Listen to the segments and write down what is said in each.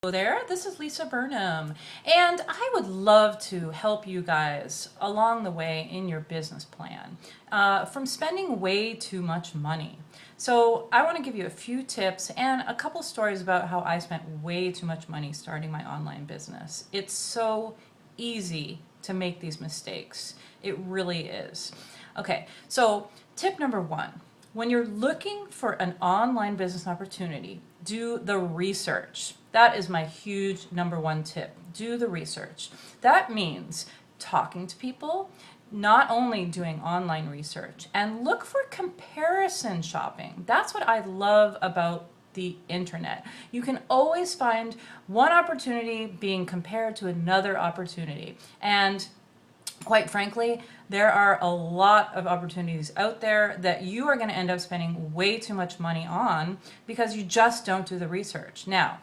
Hello there, this is Lisa Burnham, and I would love to help you guys along the way in your business plan from spending way too much money. So I want to give you a few tips and a couple stories about how I spent way too much money starting my online business. It's so easy to make these mistakes. It really is. Okay, so tip number one. When you're looking for an online business opportunity, do the research. That is my huge number one tip. Do the research. That means talking to people, not only doing online research, and look for comparison shopping. That's what I love about the internet. You can always find one opportunity being compared to another opportunity. And quite frankly, there are a lot of opportunities out there that you are going to end up spending way too much money on because you just don't do the research. Now,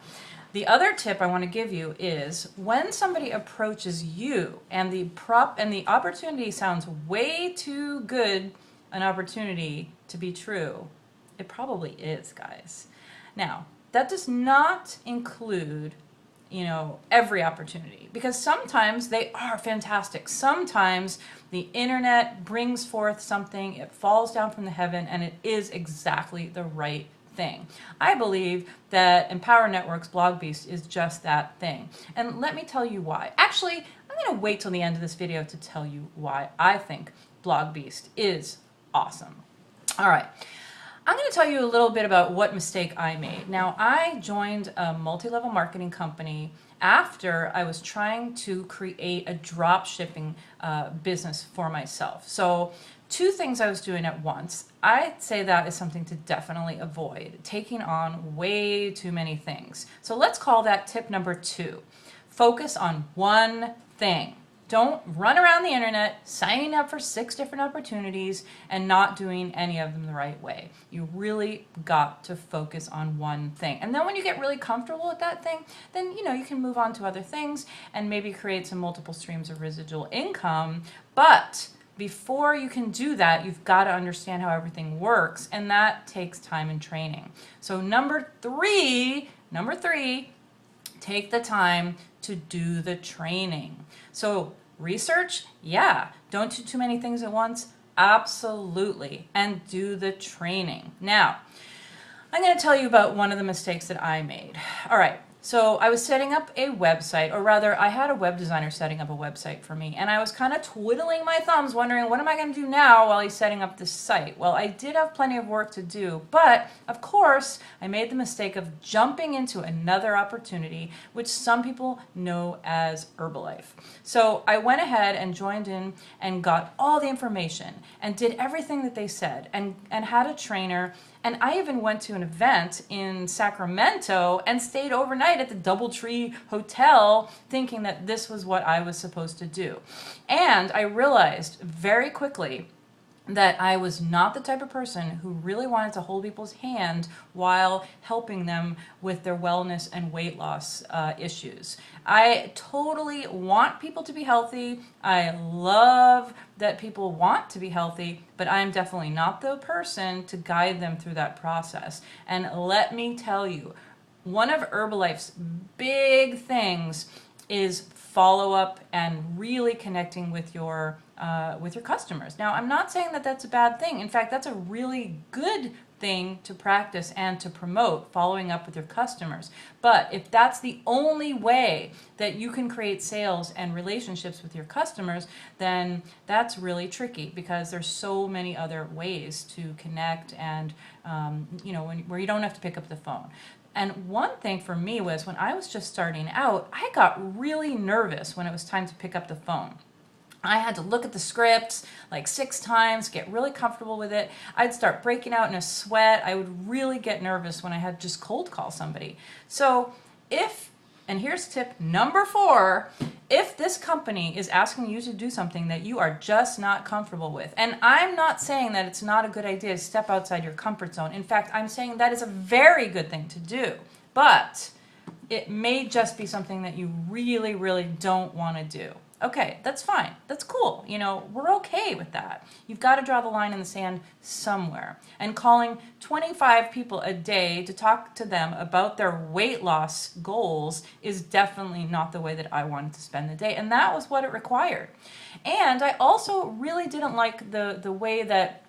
the other tip I want to give you is when somebody approaches you and the opportunity sounds way too good an opportunity to be true, it probably is, guys. Now, that does not include every opportunity, because sometimes they are fantastic. Sometimes the internet brings forth something, it falls down from the heaven, and it is exactly the right thing. I believe that Empower Network's Blog Beast is just that thing. And let me tell you why. Actually, I'm going to wait till the end of this video to tell you why I think Blog Beast is awesome. All right. I'm going to tell you a little bit about what mistake I made. Now, I joined a multi-level marketing company after I was trying to create a drop shipping business for myself. So two things I was doing at once. I'd say that is something to definitely avoid, taking on way too many things. So let's call that tip number 2. Focus on one thing. Don't run around the internet signing up for 6 different opportunities and not doing any of them the right way. You really got to focus on one thing. And then when you get really comfortable with that thing, then you can move on to other things and maybe create some multiple streams of residual income. But before you can do that, you've got to understand how everything works, and that takes time and training. So number three, take the time to do the training. So research, yeah. Don't do too many things at once, absolutely. And do the training. Now, I'm going to tell you about one of the mistakes that I made. All right. So I was setting up a website, or rather I had a web designer setting up a website for me, and I was kind of twiddling my thumbs wondering, what am I going to do now while he's setting up this site? Well, I did have plenty of work to do, but of course I made the mistake of jumping into another opportunity, which some people know as Herbalife. So I went ahead and joined in and got all the information and did everything that they said and had a trainer. And I even went to an event in Sacramento and stayed overnight at the DoubleTree Hotel thinking that this was what I was supposed to do. And I realized very quickly that I was not the type of person who really wanted to hold people's hand while helping them with their wellness and weight loss issues. I totally want people to be healthy. I love that people want to be healthy, but I'm definitely not the person to guide them through that process. And let me tell you, one of Herbalife's big things is follow-up and really connecting with your customers. Now, I'm not saying that that's a bad thing. In fact, that's a really good thing to practice and to promote, following up with your customers. But if that's the only way that you can create sales and relationships with your customers, then that's really tricky, because there's so many other ways to connect and where you don't have to pick up the phone. And one thing for me was when I was just starting out, I got really nervous when it was time to pick up the phone. I had to look at the scripts like 6 times, get really comfortable with it. I'd start breaking out in a sweat. I would really get nervous when I had just cold call somebody. So and here's tip number 4, if this company is asking you to do something that you are just not comfortable with, and I'm not saying that it's not a good idea to step outside your comfort zone. In fact, I'm saying that is a very good thing to do, but it may just be something that you really, really don't want to do. Okay, that's fine. That's cool. You know, we're okay with that. You've got to draw the line in the sand somewhere. And calling 25 people a day to talk to them about their weight loss goals is definitely not the way that I wanted to spend the day. And that was what it required. And I also really didn't like the way that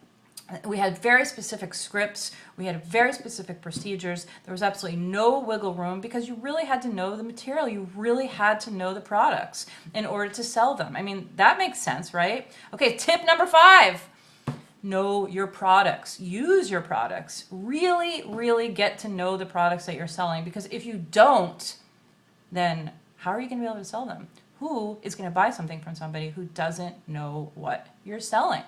we had very specific scripts. We had very specific procedures. There was absolutely no wiggle room because you really had to know the material. You really had to know the products in order to sell them. I mean, that makes sense, right? Okay, tip number 5. Know your products. Use your products. Really, really get to know the products that you're selling, because if you don't, then how are you going to be able to sell them? Who is going to buy something from somebody who doesn't know what you're selling?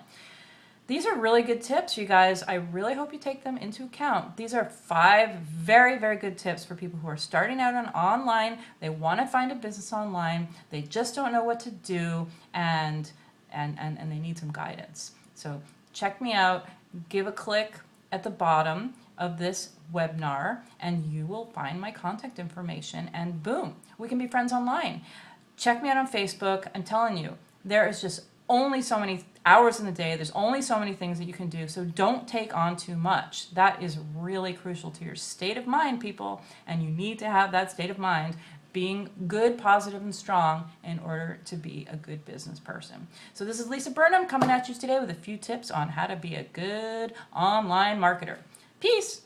These are really good tips, you guys. I really hope you take them into account. These are 5 very, very good tips for people who are starting out on online. They want to find a business online. They just don't know what to do, and they need some guidance. So check me out. Give a click at the bottom of this webinar, and you will find my contact information, and boom, we can be friends online. Check me out on Facebook. I'm telling you, there is just only so many hours in the day. There's only so many things that you can do. So don't take on too much. That is really crucial to your state of mind, people. And you need to have that state of mind being good, positive, and strong in order to be a good business person. So this is Lisa Burnham coming at you today with a few tips on how to be a good online marketer. Peace.